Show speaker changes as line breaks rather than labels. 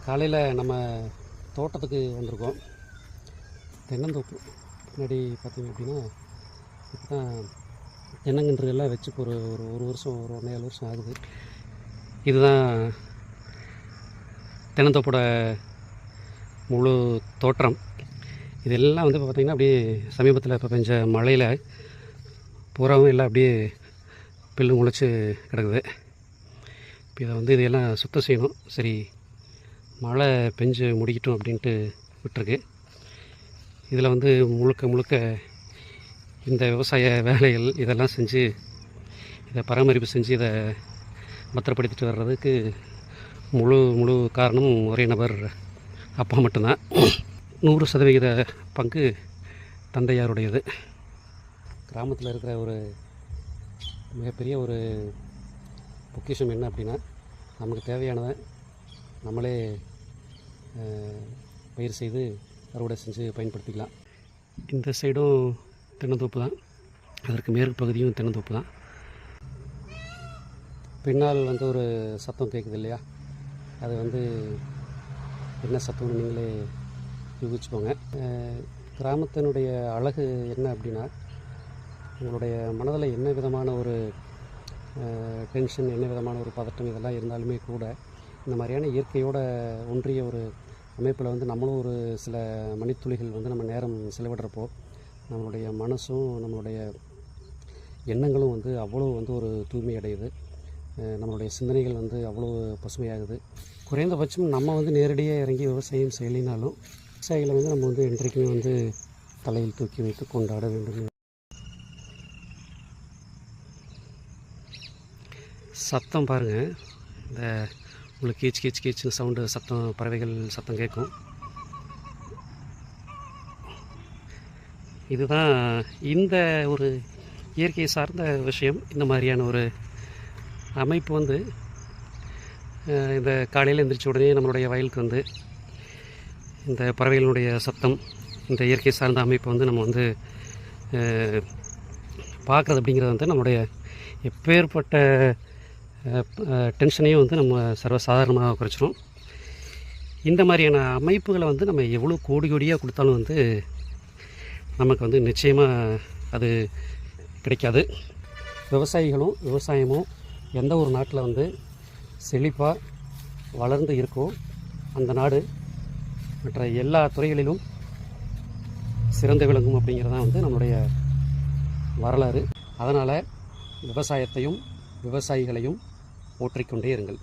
காலையில் நம்ம தோட்டத்துக்கு வந்திருக்கோம். தென்னந்தோப்பு பின்னாடி பார்த்திங்க அப்படின்னா இப்போ தான் தென்னங்கன்றுகள்லாம் வச்சு ஒரு ஒரு வருஷம் ஒரு 1.5 வருஷம் ஆகுது. இதுதான் தென்னந்தோப்போட முழு தோற்றம். இதெல்லாம் வந்து இப்போ பார்த்திங்கன்னா அப்படியே சமீபத்தில் இப்போ பெஞ்ச மழையில் பூராவும் எல்லாம் அப்படியே பில்லு முளைச்சி கிடக்குது. இப்போ இதை வந்து இதையெல்லாம் சுத்தம் செய்யணும். சரி, மழை பெஞ்சு முடிக்கட்டும் அப்படின்ட்டு விட்டுருக்கு. இதில் வந்து முழுக்க இந்த விவசாய வேலைகள் இதெல்லாம் செஞ்சு இதை பராமரிப்பு செஞ்சு இதை பத்திரப்படுத்திட்டு வர்றதுக்கு முழு காரணம் ஒரே நபர், அப்பா மட்டும்தான். 100% பங்கு தந்தையாருடையது. கிராமத்தில் இருக்கிற ஒரு மிகப்பெரிய ஒரு பொக்கிஷம் என்ன அப்படின்னா, நமக்கு தேவையானதை நம்மளே பயிர் செய்து அறுவடை செஞ்சு பயன்படுத்திக்கலாம். இந்த சைடும் தென்னந்தோப்பு தான், அதற்கு மேற்கு பகுதியும் தென்னந்தோப்பு தான். பின்னால் வந்து ஒரு சத்தம் கேட்குது இல்லையா, அது வந்து என்ன சத்தம்னு நீங்களே யூகிச்சுக்கோங்க. கிராமத்தினுடைய அழகு என்ன அப்படின்னா, உங்களுடைய மனதில் என்ன விதமான ஒரு டென்ஷன், என்ன விதமான ஒரு பதட்டம் இதெல்லாம் இருந்தாலுமே கூட இந்த மாதிரியான இயற்கையோட ஒன்றிய ஒரு அமைப்பில் வந்து நம்மளும் ஒரு சில மணித்துளிகள் வந்து நம்ம நேரம் செலவிடுறப்போ நம்மளுடைய மனசும் நம்மளுடைய எண்ணங்களும் வந்து அவ்வளோ வந்து ஒரு தூய்மை அடையுது. நம்மளுடைய சிந்தனைகள் வந்து அவ்வளோ பசுமையாகுது. குறைந்தபட்சம் நம்ம வந்து நேரடியாக இறங்கி விவசாயம் செய்யலினாலும் விவசாயிகளை வந்து நம்ம வந்து இன்றைக்குமே வந்து தலையில் தூக்கி வைத்து கொண்டாட வேண்டும். சத்தம் பாருங்கள், இந்த உங்களுக்கு கீச்சு சவுண்டு சத்தம், பறவைகள் சத்தம் கேட்கும். இதுதான் இந்த ஒரு இயற்கை சார்ந்த விஷயம். இந்த மாதிரியான ஒரு அமைப்பு வந்து இந்த காலையில் எழுந்திரிச்ச உடனே நம்மளுடைய வயலுக்கு வந்து இந்த பறவைகளுடைய சத்தம், இந்த இயற்கை சார்ந்த அமைப்பை வந்து நம்ம வந்து பார்க்குறது அப்படிங்கிறது வந்து நம்மளுடைய எப்பேற்பட்ட டென்ஷனையும் வந்து நம்ம சர்வசாதாரணமாக குறைச்சிடும். இந்த மாதிரியான அமைப்புகளை வந்து நம்ம எவ்வளோ கோடியாக கொடுத்தாலும் வந்து நமக்கு வந்து நிச்சயமாக அது கிடைக்காது. விவசாயமும் எந்த ஒரு நாட்டில் வந்து செழிப்பாக வளர்ந்து இருக்கோ அந்த நாடு மற்ற எல்லா துறைகளிலும் சிறந்து விளங்கும் அப்படிங்கிறதான் வந்து நம்மளுடைய வரலாறு. அதனால் விவசாயத்தையும் விவசாயிகளையும் போற்றிக்கொண்டே இருங்கள்.